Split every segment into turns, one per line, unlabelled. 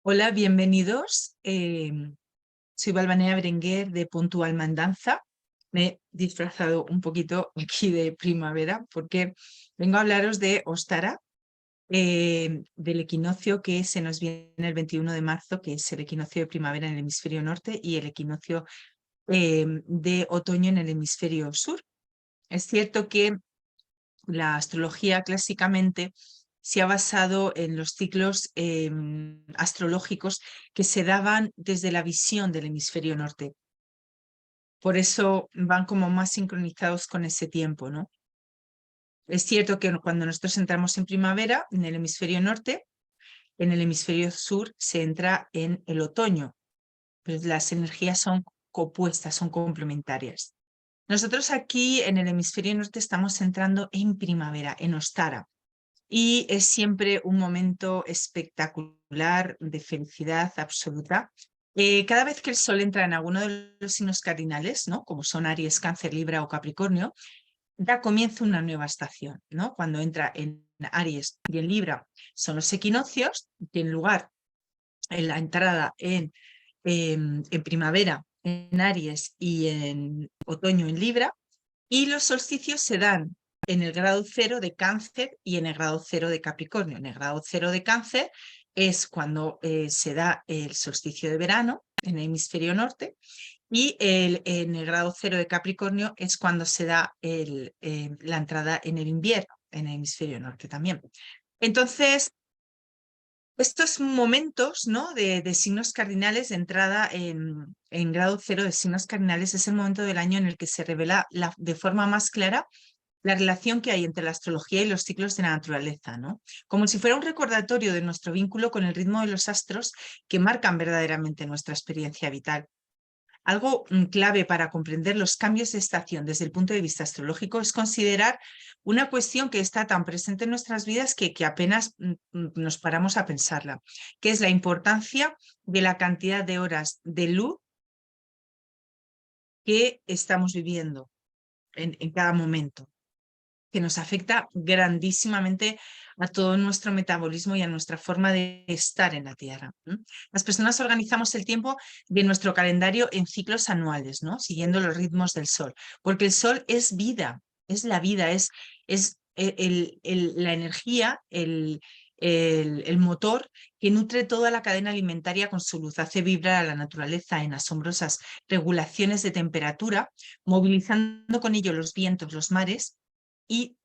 Hola, bienvenidos. Soy Valvanera Berenguer de Puntual Mandanza. Me he disfrazado un poquito aquí de primavera porque vengo a hablaros de Ostara, del equinoccio que se nos viene el 21 de marzo, que es el equinoccio de primavera en el hemisferio norte y el equinoccio de otoño en el hemisferio sur. Es cierto que la astrología clásicamente se ha basado en los ciclos astrológicos que se daban desde la visión del hemisferio norte. Por eso van como más sincronizados con ese tiempo, ¿no? Es cierto que cuando nosotros entramos en primavera en el hemisferio norte, en el hemisferio sur se entra en el otoño, pero las energías son opuestas, son complementarias. Nosotros aquí en el hemisferio norte estamos entrando en primavera, en Ostara. Y es siempre un momento espectacular de felicidad absoluta. Cada vez que el sol entra en alguno de los signos cardinales, ¿no? Como son Aries, Cáncer, Libra o Capricornio, da comienzo una nueva estación, ¿no? Cuando entra en Aries y en Libra son los equinoccios, tienen lugar en la entrada en primavera en Aries y en otoño en Libra, y los solsticios se dan en el grado cero de Cáncer y en el grado cero de Capricornio. En el grado cero de Cáncer es cuando se da el solsticio de verano en el hemisferio norte, y en el grado cero de Capricornio es cuando se da la entrada en el invierno en el hemisferio norte también. Entonces, estos momentos, ¿no? de signos cardinales, de entrada en grado cero de signos cardinales, es el momento del año en el que se revela de forma más clara la relación que hay entre la astrología y los ciclos de la naturaleza, ¿no? Como si fuera un recordatorio de nuestro vínculo con el ritmo de los astros que marcan verdaderamente nuestra experiencia vital. Algo clave para comprender los cambios de estación desde el punto de vista astrológico es considerar una cuestión que está tan presente en nuestras vidas que apenas nos paramos a pensarla, que es la importancia de la cantidad de horas de luz que estamos viviendo en cada momento, que nos afecta grandísimamente a todo nuestro metabolismo y a nuestra forma de estar en la Tierra. Las personas organizamos el tiempo de nuestro calendario en ciclos anuales, ¿no? Siguiendo los ritmos del Sol, porque el Sol es vida, es la vida, es la energía, el motor que nutre toda la cadena alimentaria con su luz, hace vibrar a la naturaleza en asombrosas regulaciones de temperatura, movilizando con ello los vientos, los mares, y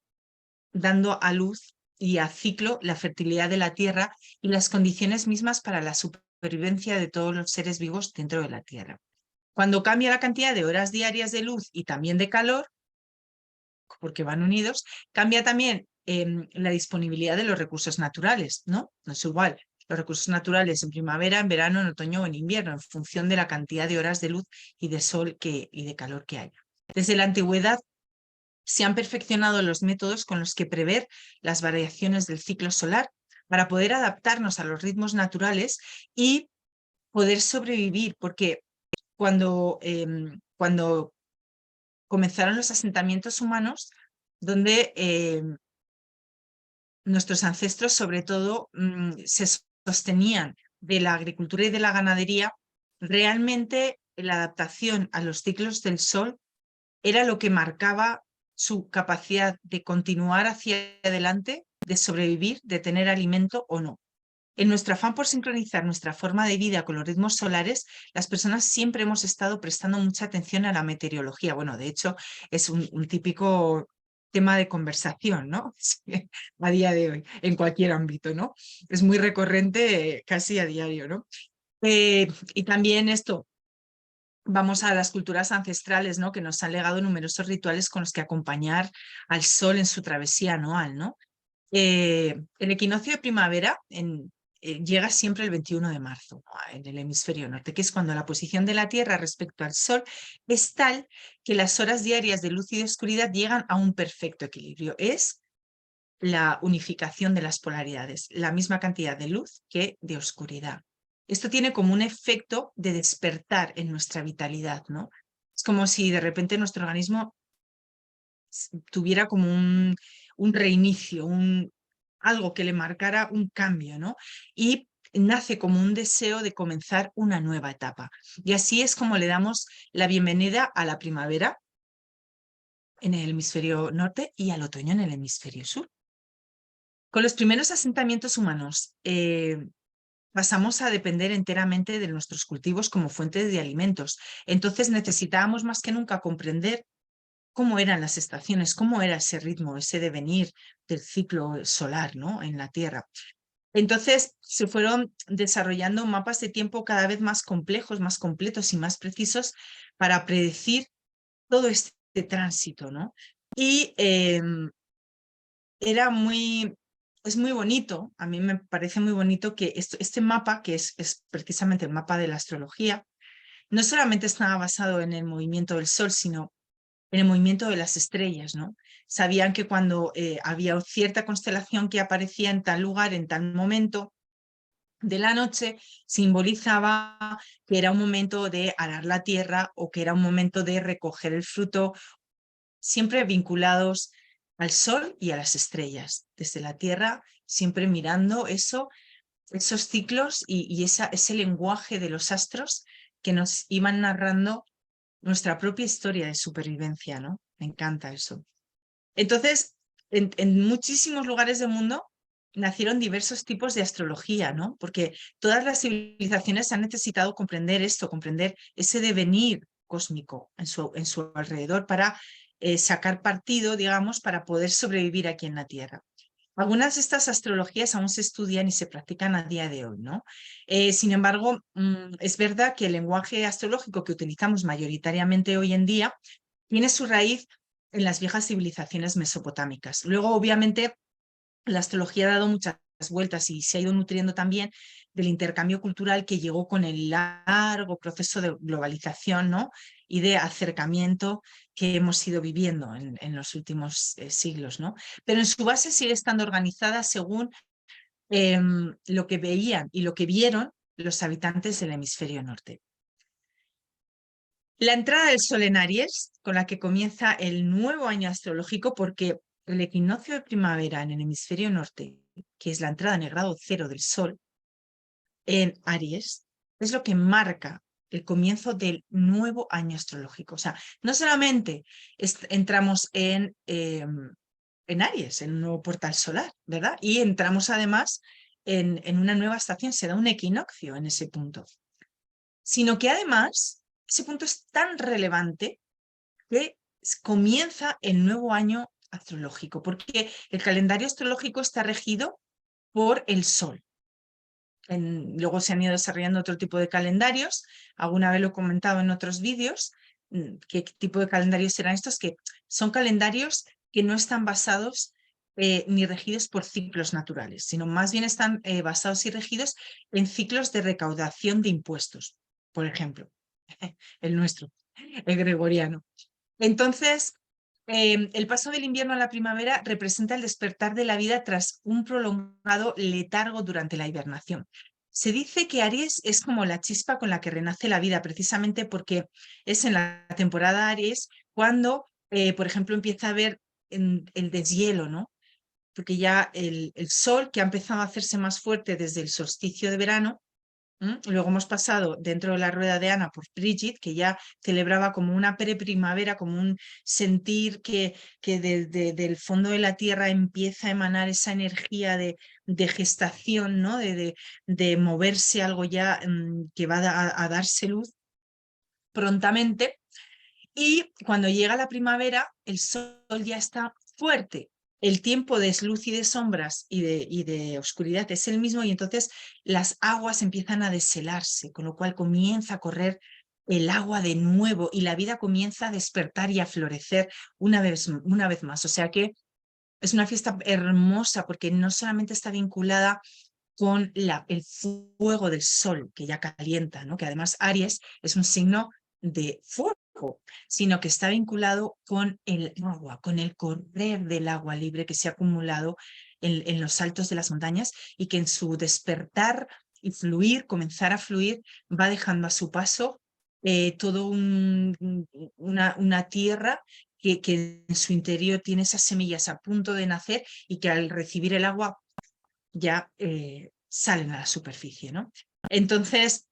dando a luz y a ciclo la fertilidad de la tierra y las condiciones mismas para la supervivencia de todos los seres vivos dentro de la tierra. Cuando cambia la cantidad de horas diarias de luz y también de calor, porque van unidos, cambia también la disponibilidad de los recursos naturales, ¿no? No es igual los recursos naturales en primavera, en verano, en otoño o en invierno, en función de la cantidad de horas de luz y de sol y de calor que haya. Desde la antigüedad se han perfeccionado los métodos con los que prever las variaciones del ciclo solar para poder adaptarnos a los ritmos naturales y poder sobrevivir, porque cuando comenzaron los asentamientos humanos, donde nuestros ancestros sobre todo se sostenían de la agricultura y de la ganadería, realmente la adaptación a los ciclos del sol era lo que marcaba su capacidad de continuar hacia adelante, de sobrevivir, de tener alimento o no. En nuestro afán por sincronizar nuestra forma de vida con los ritmos solares, las personas siempre hemos estado prestando mucha atención a la meteorología. Bueno, de hecho, es un típico tema de conversación, ¿no? A día de hoy, en cualquier ámbito, ¿no? Es muy recurrente, casi a diario, ¿no? Y también esto, vamos a las culturas ancestrales, ¿no? Que nos han legado numerosos rituales con los que acompañar al sol en su travesía anual, ¿no? El equinoccio de primavera llega siempre el 21 de marzo, ¿no? En el hemisferio norte, que es cuando la posición de la Tierra respecto al Sol es tal que las horas diarias de luz y de oscuridad llegan a un perfecto equilibrio. Es la unificación de las polaridades, la misma cantidad de luz que de oscuridad. Esto tiene como un efecto de despertar en nuestra vitalidad, ¿no? Es como si de repente nuestro organismo tuviera como un reinicio, algo que le marcara un cambio, ¿no? Y nace como un deseo de comenzar una nueva etapa. Y así es como le damos la bienvenida a la primavera en el hemisferio norte y al otoño en el hemisferio sur. Con los primeros asentamientos humanos pasamos a depender enteramente de nuestros cultivos como fuentes de alimentos. Entonces necesitábamos más que nunca comprender cómo eran las estaciones, cómo era ese ritmo, ese devenir del ciclo solar, ¿no?, en la Tierra. Entonces se fueron desarrollando mapas de tiempo cada vez más complejos, más completos y más precisos para predecir todo este tránsito, ¿no? Y es muy bonito, a mí me parece muy bonito que este mapa, que es precisamente el mapa de la astrología, no solamente estaba basado en el movimiento del Sol, sino en el movimiento de las estrellas, ¿no? Sabían que cuando había cierta constelación que aparecía en tal lugar, en tal momento de la noche, simbolizaba que era un momento de arar la tierra o que era un momento de recoger el fruto, siempre vinculados al sol y a las estrellas, desde la tierra, siempre mirando esos ciclos y ese lenguaje de los astros que nos iban narrando nuestra propia historia de supervivencia, ¿no? Me encanta eso. Entonces, en muchísimos lugares del mundo nacieron diversos tipos de astrología, ¿no? Porque todas las civilizaciones han necesitado comprender esto, comprender ese devenir cósmico en su alrededor para sacar partido, digamos, para poder sobrevivir aquí en la Tierra. Algunas de estas astrologías aún se estudian y se practican a día de hoy, ¿no? Sin embargo, es verdad que el lenguaje astrológico que utilizamos mayoritariamente hoy en día tiene su raíz en las viejas civilizaciones mesopotámicas. Luego, obviamente, la astrología ha dado muchas vueltas y se ha ido nutriendo también del intercambio cultural que llegó con el largo proceso de globalización, ¿no?, y de acercamiento que hemos ido viviendo en los últimos siglos, ¿no? Pero en su base sigue estando organizada según lo que veían y lo que vieron los habitantes del hemisferio norte. La entrada del Sol en Aries, con la que comienza el nuevo año astrológico, porque el equinoccio de primavera en el hemisferio norte, que es la entrada en el grado cero del Sol en Aries, es lo que marca el comienzo del nuevo año astrológico. O sea, no solamente entramos en Aries, en un nuevo portal solar, ¿verdad? Y entramos además en una nueva estación, se da un equinoccio en ese punto, sino que además ese punto es tan relevante que comienza el nuevo año astrológico, porque el calendario astrológico está regido por el Sol. Luego se han ido desarrollando otro tipo de calendarios, alguna vez lo he comentado en otros vídeos, qué tipo de calendarios serán estos, que son calendarios que no están basados ni regidos por ciclos naturales, sino más bien están basados y regidos en ciclos de recaudación de impuestos, por ejemplo, el nuestro, el gregoriano. Entonces, el paso del invierno a la primavera representa el despertar de la vida tras un prolongado letargo durante la hibernación. Se dice que Aries es como la chispa con la que renace la vida, precisamente porque es en la temporada Aries cuando, por ejemplo, empieza a haber el deshielo, ¿no? Porque ya el sol, que ha empezado a hacerse más fuerte desde el solsticio de verano. Luego hemos pasado dentro de la rueda de Ana por Bridget, que ya celebraba como una preprimavera, como un sentir que desde el fondo de la tierra empieza a emanar esa energía de gestación, ¿no?, de moverse algo ya que va a darse luz prontamente. Y cuando llega la primavera, el sol ya está fuerte. El tiempo de luz y de sombras y de oscuridad es el mismo, y entonces las aguas empiezan a deshelarse, con lo cual comienza a correr el agua de nuevo y la vida comienza a despertar y a florecer una vez más. O sea que es una fiesta hermosa porque no solamente está vinculada con el fuego del sol que ya calienta, ¿no?, que además Aries es un signo de fuego, sino que está vinculado con el agua, con el correr del agua libre que se ha acumulado en los altos de las montañas y que en su despertar y fluir, comenzar a fluir, va dejando a su paso todo una tierra que en su interior tiene esas semillas a punto de nacer y que al recibir el agua ya salen a la superficie, ¿no? Entonces,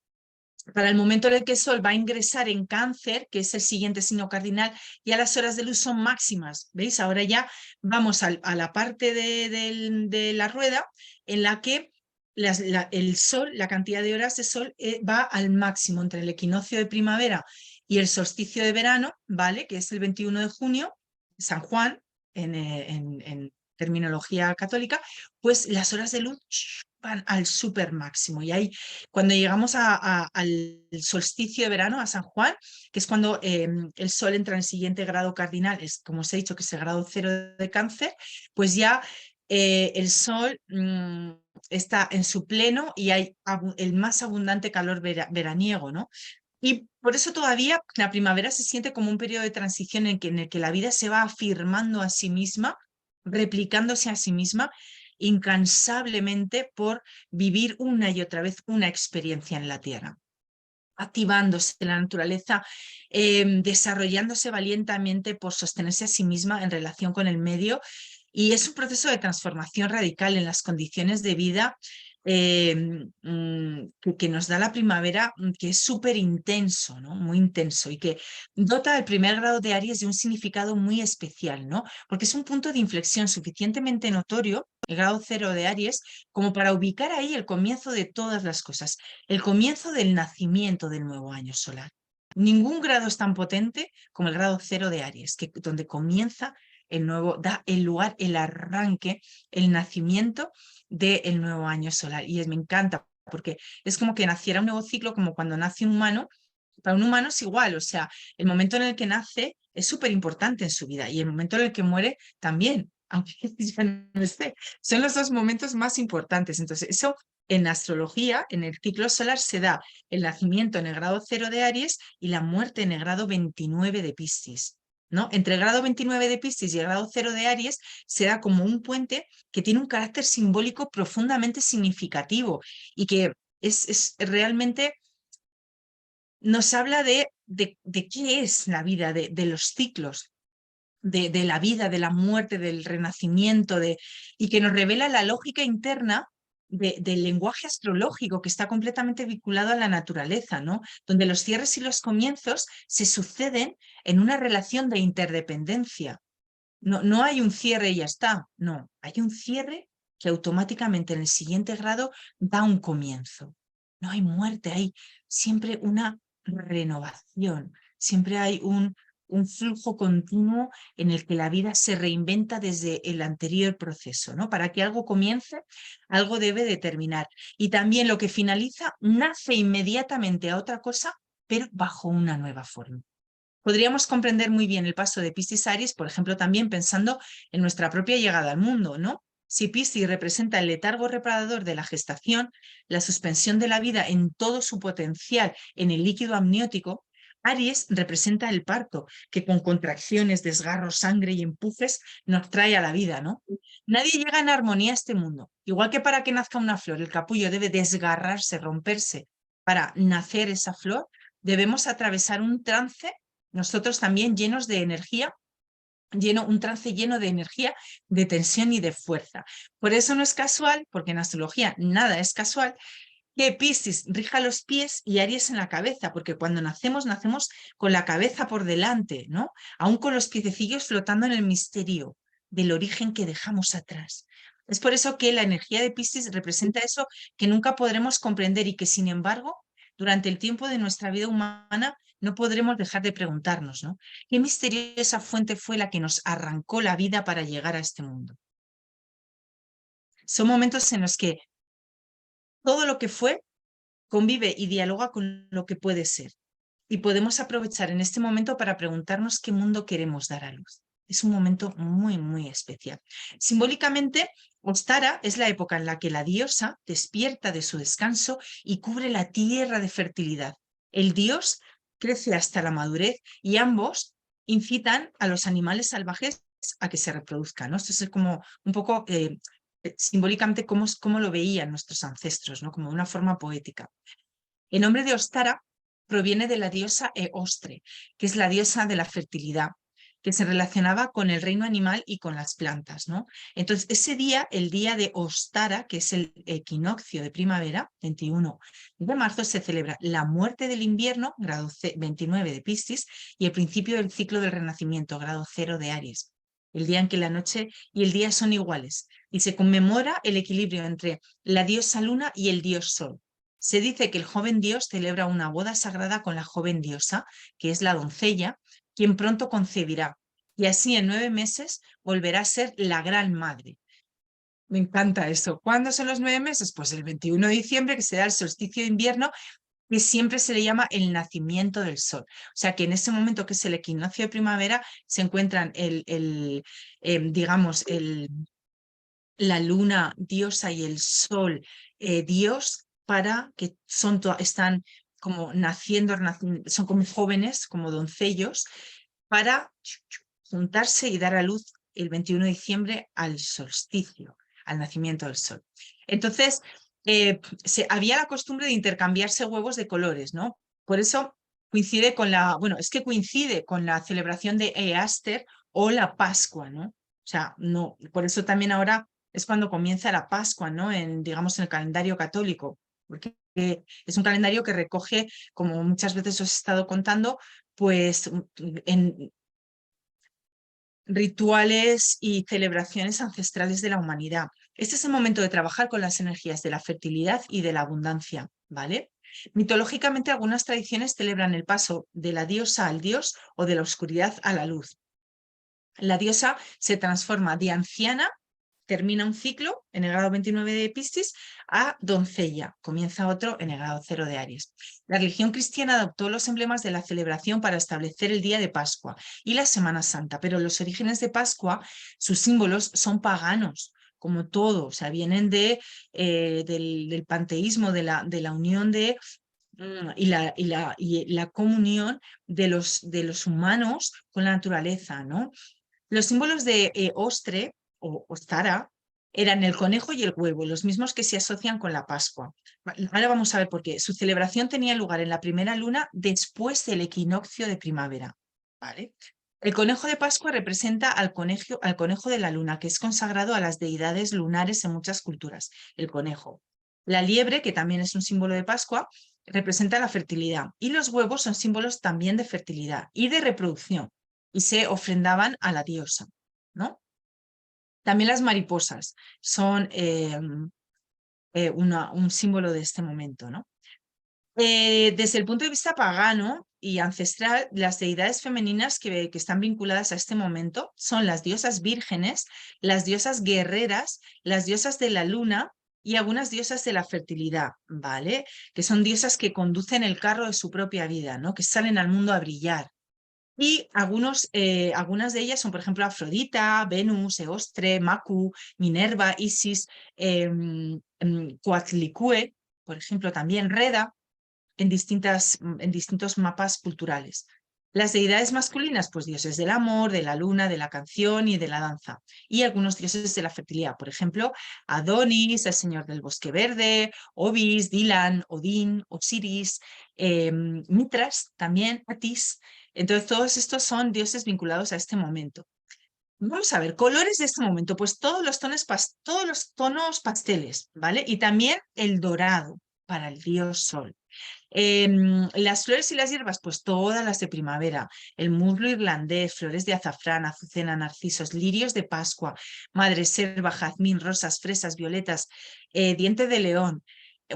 para el momento en el que el Sol va a ingresar en Cáncer, que es el siguiente signo cardinal, ya las horas de luz son máximas. ¿Veis? Ahora ya vamos a la parte de la rueda en la que el Sol, la cantidad de horas de Sol va al máximo entre el equinoccio de primavera y el solsticio de verano, ¿vale? Que es el 21 de junio, San Juan, en terminología católica, pues las horas de luz van al super máximo. Y ahí, cuando llegamos al solsticio de verano, a San Juan, que es cuando el Sol entra en el siguiente grado cardinal, es como os he dicho, que es el grado 0 de Cáncer, pues ya el Sol está en su pleno y hay el más abundante calor veraniego, ¿no? Y por eso todavía la primavera se siente como un periodo de transición en el que la vida se va afirmando a sí misma, replicándose a sí misma incansablemente por vivir una y otra vez una experiencia en la Tierra, activándose la naturaleza, desarrollándose valientemente por sostenerse a sí misma en relación con el medio. Y es un proceso de transformación radical en las condiciones de vida que nos da la primavera, que es súper intenso, ¿no? Muy intenso, y que dota el primer grado de Aries de un significado muy especial, ¿no? Porque es un punto de inflexión suficientemente notorio, el grado 0 de Aries, como para ubicar ahí el comienzo de todas las cosas, el comienzo del nacimiento del nuevo año solar. Ningún grado es tan potente como el grado 0 de Aries, donde comienza el nuevo, da el lugar, el arranque, el nacimiento del nuevo año solar. Y me encanta, porque es como que naciera un nuevo ciclo, como cuando nace un humano. Para un humano es igual, o sea, el momento en el que nace es súper importante en su vida y el momento en el que muere también, aunque ya no esté. Son los dos momentos más importantes. Entonces, eso en astrología, en el ciclo solar, se da el nacimiento en el grado 0 de Aries y la muerte en el grado 29 de Piscis, ¿no? Entre el grado 29 de Piscis y el grado 0 de Aries se da como un puente que tiene un carácter simbólico profundamente significativo y que es realmente nos habla de qué es la vida, de los ciclos, de la vida, de la muerte, del renacimiento, y que nos revela la lógica interna del lenguaje astrológico que está completamente vinculado a la naturaleza, ¿no? Donde los cierres y los comienzos se suceden en una relación de interdependencia. No, no hay un cierre y ya está, no, hay un cierre que automáticamente en el siguiente grado da un comienzo. No hay muerte, hay siempre una renovación, siempre hay un flujo continuo en el que la vida se reinventa desde el anterior proceso, ¿no? Para que algo comience, algo debe de terminar. Y también lo que finaliza nace inmediatamente a otra cosa, pero bajo una nueva forma. Podríamos comprender muy bien el paso de Piscis a Aries, por ejemplo, también pensando en nuestra propia llegada al mundo, ¿no? Si Piscis representa el letargo reparador de la gestación, la suspensión de la vida en todo su potencial en el líquido amniótico, Aries representa el parto, que con contracciones, desgarros, sangre y empujes nos trae a la vida, ¿no? Nadie llega en armonía a este mundo. Igual que para que nazca una flor, el capullo debe desgarrarse, romperse para nacer esa flor, debemos atravesar un trance nosotros también llenos de energía, un trance lleno de energía, de tensión y de fuerza. Por eso no es casual, porque en astrología nada es casual, que Piscis rija los pies y Aries en la cabeza, porque cuando nacemos, nacemos con la cabeza por delante, ¿no? Aún con los piececillos flotando en el misterio del origen que dejamos atrás. Es por eso que la energía de Piscis representa eso que nunca podremos comprender y que, sin embargo, durante el tiempo de nuestra vida humana no podremos dejar de preguntarnos, ¿no? ¿Qué misteriosa fuente fue la que nos arrancó la vida para llegar a este mundo? Son momentos en los que todo lo que fue convive y dialoga con lo que puede ser. Y podemos aprovechar en este momento para preguntarnos qué mundo queremos dar a luz. Es un momento muy, muy especial. Simbólicamente, Ostara es la época en la que la diosa despierta de su descanso y cubre la tierra de fertilidad. El dios crece hasta la madurez y ambos incitan a los animales salvajes a que se reproduzcan, ¿no? Esto es como un poco simbólicamente cómo lo veían nuestros ancestros, ¿no? Como una forma poética. El nombre de Ostara proviene de la diosa Eostre, que es la diosa de la fertilidad. que se relacionaba con el reino animal y con las plantas, ¿no? Entonces, ese día, el día de Ostara, que es el equinoccio de primavera, 21 de marzo, se celebra la muerte del invierno, grado 29 de Piscis, y el principio del ciclo del renacimiento, grado 0 de Aries. El día en que la noche y el día son iguales, y se conmemora el equilibrio entre la diosa luna y el dios sol. Se dice que el joven dios celebra una boda sagrada con la joven diosa, que es la doncella, quien pronto concebirá, y así en 9 meses volverá a ser la gran madre. Me encanta eso. ¿Cuándo son los 9 meses? Pues el 21 de diciembre, que será el solsticio de invierno, que siempre se le llama el nacimiento del sol. O sea que en ese momento que es el equinoccio de primavera, se encuentran digamos, la luna diosa y el sol dios, para que están como naciendo, son como jóvenes, como doncellos, para juntarse y dar a luz el 21 de diciembre al solsticio, al nacimiento del sol. Entonces, había la costumbre de intercambiarse huevos de colores, ¿no? Por eso coincide con es que coincide con la celebración de Easter o la Pascua, ¿no? O sea, no, por eso también ahora es cuando comienza la Pascua, ¿no? Digamos, en el calendario católico, porque es un calendario que recoge, como muchas veces os he estado contando, pues en rituales y celebraciones ancestrales de la humanidad. Este es el momento de trabajar con las energías de la fertilidad y de la abundancia, ¿vale? Mitológicamente, algunas tradiciones celebran el paso de la diosa al dios o de la oscuridad a la luz. La diosa se transforma de anciana, termina un ciclo en el grado 29 de Piscis, a doncella, comienza otro en el grado 0 de Aries. La religión cristiana adoptó los emblemas de la celebración para establecer el día de Pascua y la Semana Santa, pero los orígenes de Pascua, sus símbolos son paganos, como todo, o sea, vienen del panteísmo, de la unión y la comunión de los humanos con la naturaleza, ¿no? Los símbolos de Ostre o Ostara eran el conejo y el huevo, los mismos que se asocian con la Pascua. Ahora vamos a ver por qué. Su celebración tenía lugar en la primera luna después del equinoccio de primavera. ¿Vale? El conejo de Pascua representa al conejo de la luna, que es consagrado a las deidades lunares en muchas culturas, el conejo. La liebre, que también es un símbolo de Pascua, representa la fertilidad. Y los huevos son símbolos también de fertilidad y de reproducción, y se ofrendaban a la diosa, ¿no? También las mariposas son un símbolo de este momento, ¿no? Desde el punto de vista pagano y ancestral, las deidades femeninas que están vinculadas a este momento son las diosas vírgenes, las diosas guerreras, las diosas de la luna y algunas diosas de la fertilidad, ¿vale? Que son diosas que conducen el carro de su propia vida, ¿no? Que salen al mundo a brillar. Y algunas de ellas son, por ejemplo, Afrodita, Venus, Eostre, Macu, Minerva, Isis, Coatlicue, por ejemplo, también Reda, en distintos mapas culturales. Las deidades masculinas, pues dioses del amor, de la luna, de la canción y de la danza. Y algunos dioses de la fertilidad, por ejemplo, Adonis, el señor del bosque verde, Obis, Dilan, Odín, Osiris, Mitras, también Atis. Entonces, todos estos son dioses vinculados a este momento. Vamos a ver, colores de este momento, pues todos los tonos pasteles, ¿vale? Y también el dorado para el dios sol. Las flores y las hierbas, pues todas las de primavera, el muslo irlandés, flores de azafrán, azucena, narcisos, lirios de Pascua, madreselva, jazmín, rosas, fresas, violetas, diente de león.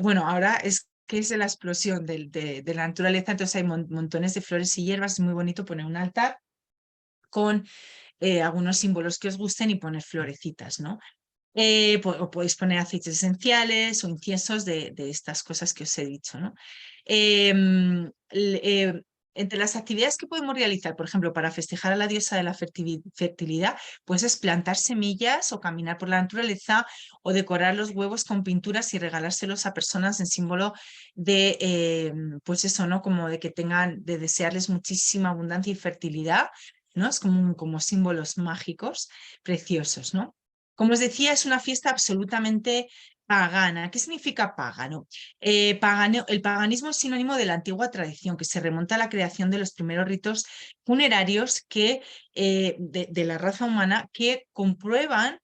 Bueno, ahora es que es la explosión de la naturaleza, entonces hay montones de flores y hierbas, es muy bonito poner un altar con algunos símbolos que os gusten y poner florecitas, ¿no? O podéis poner aceites esenciales o inciensos de estas cosas que os he dicho, ¿no? Entre las actividades que podemos realizar, por ejemplo, para festejar a la diosa de la fertilidad, pues es plantar semillas o caminar por la naturaleza o decorar los huevos con pinturas y regalárselos a personas en símbolo pues eso, ¿no? Como de que de desearles muchísima abundancia y fertilidad, ¿no? Es como símbolos mágicos preciosos, ¿no? Como os decía, es una fiesta absolutamente Pagana. ¿Qué significa págano? El paganismo es sinónimo de la antigua tradición que se remonta a la creación de los primeros ritos funerarios de la raza humana que comprueban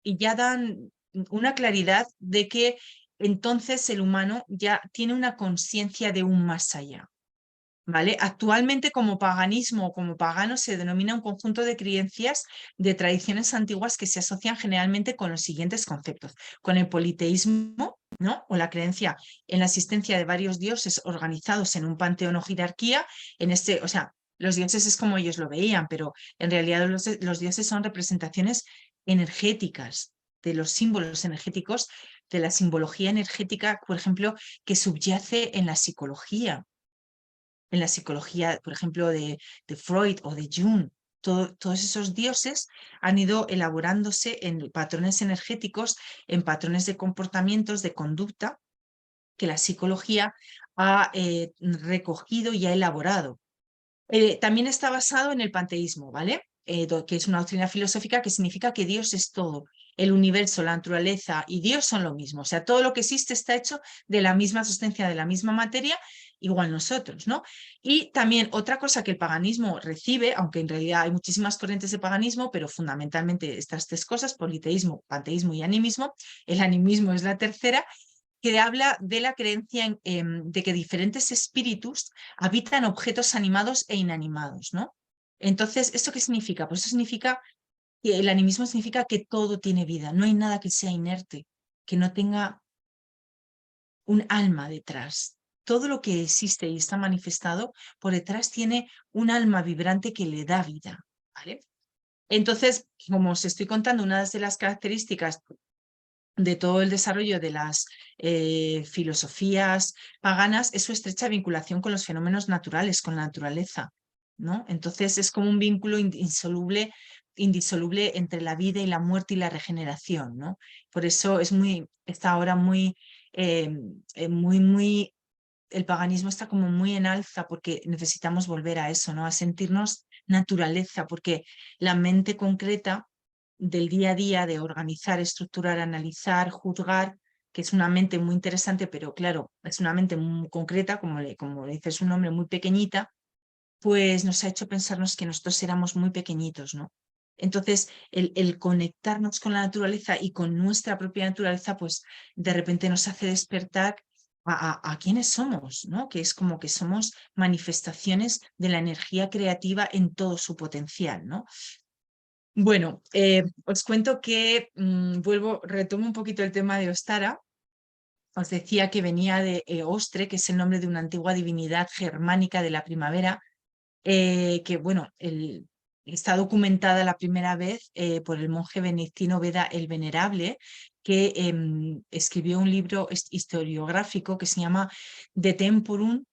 y ya dan una claridad de que entonces el humano ya tiene una conciencia de un más allá. ¿Vale? Actualmente como paganismo o como pagano se denomina un conjunto de creencias de tradiciones antiguas que se asocian generalmente con los siguientes conceptos, con el politeísmo, ¿no? O la creencia en la existencia de varios dioses organizados en un panteón o jerarquía, o sea, los dioses es como ellos lo veían, pero en realidad los dioses son representaciones energéticas de los símbolos energéticos, de la simbología energética, por ejemplo, que subyace en la psicología, por ejemplo, de Freud o de Jung. Todos esos dioses han ido elaborándose en patrones energéticos, en patrones de comportamientos, de conducta, que la psicología ha recogido y ha elaborado. También está basado en el panteísmo, ¿vale? Que es una doctrina filosófica que significa que Dios es todo. El universo, la naturaleza y Dios son lo mismo. O sea, todo lo que existe está hecho de la misma sustancia, de la misma materia, igual nosotros, ¿no? Y también otra cosa que el paganismo recibe, aunque en realidad hay muchísimas corrientes de paganismo, pero fundamentalmente estas tres cosas, politeísmo, panteísmo y animismo, el animismo es la tercera, que habla de la creencia de que diferentes espíritus habitan objetos animados e inanimados, ¿no? Entonces, ¿esto qué significa? Pues eso significa que el animismo significa que todo tiene vida, no hay nada que sea inerte, que no tenga un alma detrás. Todo lo que existe y está manifestado por detrás tiene un alma vibrante que le da vida, ¿vale? Entonces, como os estoy contando, una de las características de todo el desarrollo de las filosofías paganas es su estrecha vinculación con los fenómenos naturales, con la naturaleza, ¿no? Entonces es como un vínculo indisoluble entre la vida y la muerte y la regeneración, ¿no? Por eso está ahora eh, muy, el paganismo está como muy en alza porque necesitamos volver a eso, ¿no? A sentirnos naturaleza, porque la mente concreta del día a día, de organizar, estructurar, analizar, juzgar, que es una mente muy interesante, pero claro, es una mente muy concreta, como le dice su nombre, muy pequeñita, pues nos ha hecho pensarnos que nosotros éramos muy pequeñitos, ¿no? Entonces, el conectarnos con la naturaleza y con nuestra propia naturaleza, pues de repente nos hace despertar a quiénes somos, ¿no? Que es como que somos manifestaciones de la energía creativa en todo su potencial, ¿no? Bueno, os cuento que retomo un poquito el tema de Ostara. Os decía que venía de Ostre, que es el nombre de una antigua divinidad germánica de la primavera, que bueno, está documentada la primera vez por el monje benedictino Beda el Venerable, que escribió un libro historiográfico que se llama De Temporum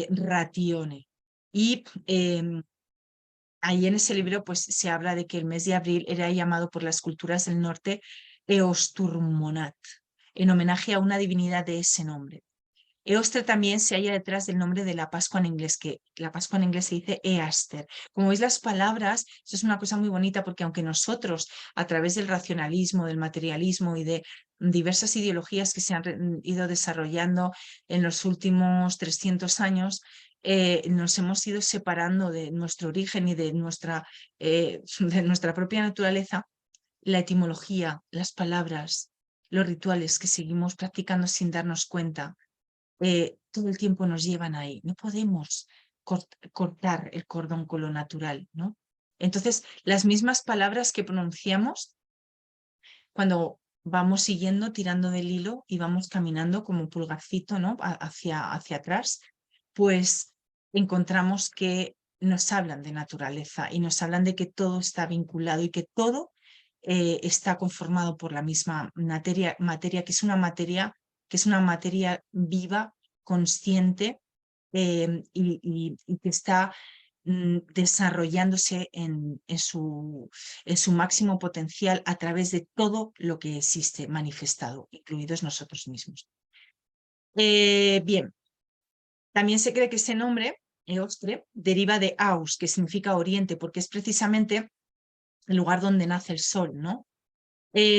Ratione. Y ahí en ese libro pues se habla de que el mes de abril era llamado por las culturas del norte Eosturmonat, en homenaje a una divinidad de ese nombre. Eostre también se halla detrás del nombre de la Pascua en inglés, que la Pascua en inglés se dice Easter. Como veis, las palabras, eso es una cosa muy bonita porque aunque nosotros, a través del racionalismo, del materialismo y de diversas ideologías que se han ido desarrollando en los últimos 300 años, nos hemos ido separando de nuestro origen y de nuestra propia naturaleza, la etimología, las palabras, los rituales que seguimos practicando sin darnos cuenta todo el tiempo nos llevan ahí. No podemos cortar el cordón con lo natural, ¿no? Entonces, las mismas palabras que pronunciamos cuando vamos siguiendo, tirando del hilo y vamos caminando como un pulgarcito, ¿no? Hacia atrás, pues encontramos que nos hablan de naturaleza y nos hablan de que todo está vinculado y que todo está conformado por la misma materia que es una materia viva, consciente y que está desarrollándose en su máximo potencial a través de todo lo que existe manifestado, incluidos nosotros mismos. Bien, también se cree que ese nombre, Eostre, deriva de Aus, que significa oriente, porque es precisamente el lugar donde nace el sol, ¿no?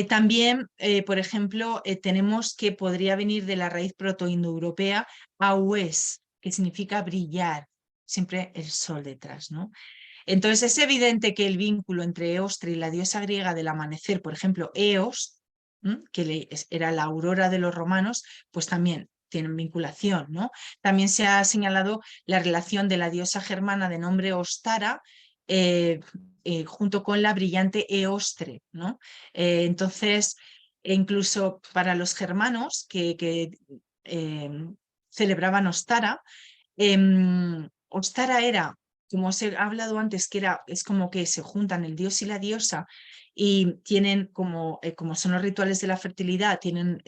También, por ejemplo, tenemos que podría venir de la raíz protoindoeuropea aues, que significa brillar, siempre el sol detrás, ¿no? Entonces es evidente que el vínculo entre Eostre y la diosa griega del amanecer, por ejemplo, Eos, que era la aurora de los romanos, pues también tienen vinculación, ¿no? También se ha señalado la relación de la diosa germana de nombre Ostara, eh, junto con la brillante Eostre, ¿no? Entonces, incluso para los germanos que eh, celebraban Ostara, Ostara era, como os he hablado antes, que es como que se juntan el dios y la diosa y tienen como son los rituales de la fertilidad, tienen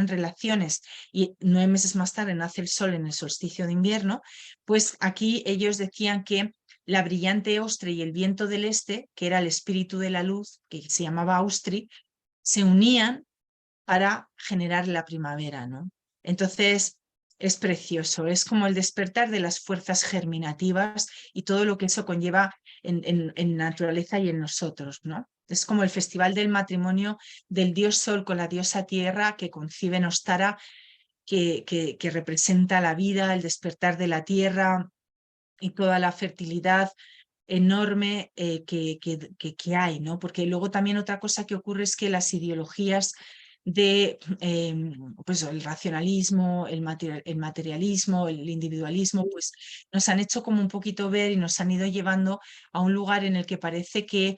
relaciones y 9 meses más tarde nace el sol en el solsticio de invierno, pues aquí ellos decían que la brillante Ostre y el viento del este, que era el espíritu de la luz, que se llamaba Austri, se unían para generar la primavera, ¿no? Entonces, es precioso, es como el despertar de las fuerzas germinativas y todo lo que eso conlleva en naturaleza y en nosotros, ¿no? Es como el festival del matrimonio del dios Sol con la diosa Tierra que concibe Ostara, que representa la vida, el despertar de la tierra y toda la fertilidad enorme que hay, ¿no? Porque luego también otra cosa que ocurre es que las ideologías de pues el racionalismo, el materialismo, el individualismo, pues nos han hecho como un poquito ver y nos han ido llevando a un lugar en el que parece que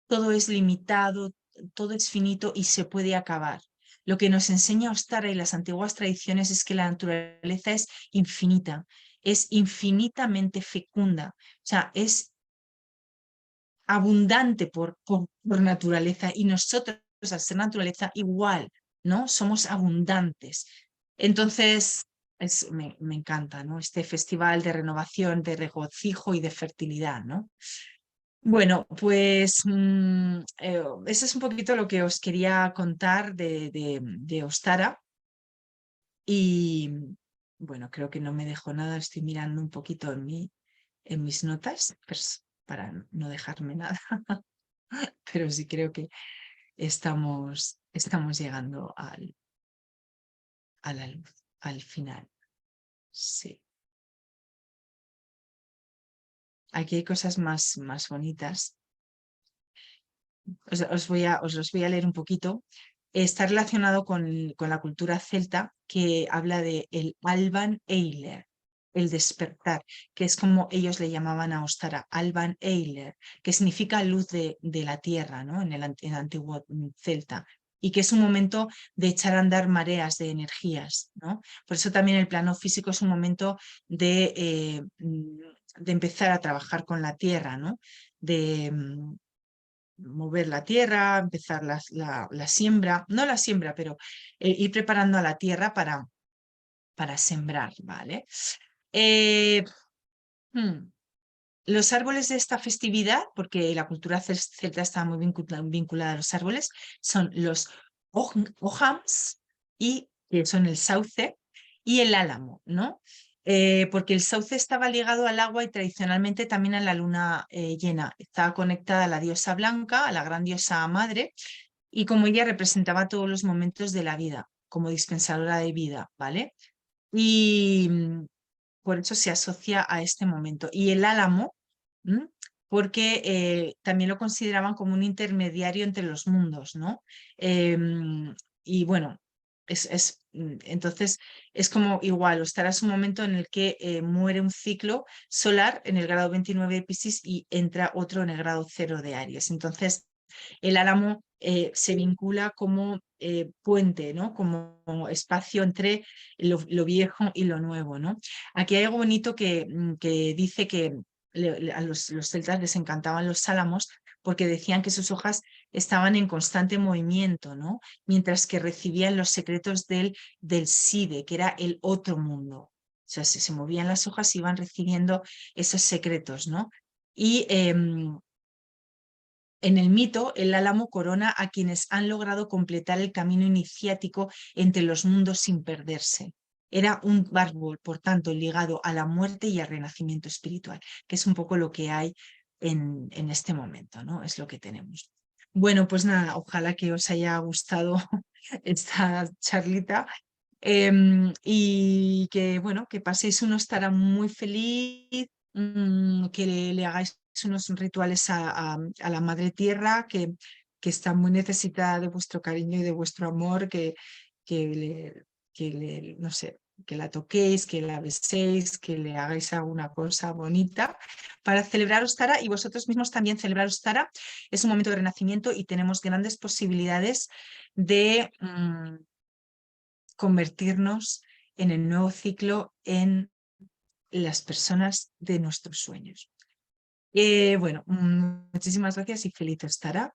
todo es limitado, todo es finito y se puede acabar. Lo que nos enseña Ostara y las antiguas tradiciones es que la naturaleza es infinita, es infinitamente fecunda, o sea, es abundante por naturaleza y nosotros al ser naturaleza igual, ¿no? Somos abundantes. Entonces, me encanta, ¿no? Este festival de renovación, de regocijo y de fertilidad, ¿no? Bueno, pues eso es un poquito lo que os quería contar de Ostara y bueno, creo que no me dejo nada, estoy mirando un poquito en mis notas pues, para no dejarme nada, pero sí creo que estamos llegando a la luz, al final. Sí. Aquí hay cosas más bonitas. Os los voy a leer un poquito. Está relacionado con la cultura celta que habla de el Alban Eiler, el despertar, que es como ellos le llamaban a Ostara, Alban Eiler, que significa luz de la tierra, ¿no? En el antiguo celta. Y que es un momento de echar a andar mareas de energías, ¿no? Por eso también el plano físico es un momento de empezar a trabajar con la tierra, ¿no? De, mover la tierra, empezar la siembra, no la siembra, pero ir preparando a la tierra para sembrar, ¿vale? Eh, hmm, Los árboles de esta festividad, porque la cultura celta está muy vinculada a los árboles, son los ojams y que son el sauce y el álamo, ¿no? Porque el sauce estaba ligado al agua y tradicionalmente también a la luna llena. Estaba conectada a la diosa blanca, a la gran diosa madre, y como ella representaba todos los momentos de la vida, como dispensadora de vida, ¿vale? Y por eso se asocia a este momento. Y el álamo, ¿m? Porque también lo consideraban como un intermediario entre los mundos, ¿no? Y bueno, entonces es como igual, estarás un momento en el que muere un ciclo solar en el grado 29 de Piscis y entra otro en el grado 0 de Aries. Entonces, el álamo se vincula como puente, ¿no? Como espacio entre lo viejo y lo nuevo, ¿no? Aquí hay algo bonito que dice que a los celtas les encantaban los álamos porque decían que sus hojas estaban en constante movimiento, ¿no? Mientras que recibían los secretos del Side, que era el otro mundo. O sea, si se movían las hojas iban recibiendo esos secretos, ¿no? Y en el mito, el álamo corona a quienes han logrado completar el camino iniciático entre los mundos sin perderse. Era un árbol, por tanto, ligado a la muerte y al renacimiento espiritual, que es un poco lo que hay en este momento, ¿no? Es lo que tenemos. Bueno, pues nada, ojalá que os haya gustado esta charlita, y que, bueno, que paséis uno estará muy feliz, que le hagáis unos rituales a la Madre Tierra, que está muy necesitada de vuestro cariño y de vuestro amor, que no sé, que la toquéis, que la beséis, que le hagáis alguna cosa bonita para celebrar Ostara y vosotros mismos también celebrar Ostara. Es un momento de renacimiento y tenemos grandes posibilidades de convertirnos en el nuevo ciclo, en las personas de nuestros sueños. Bueno, muchísimas gracias y feliz Ostara.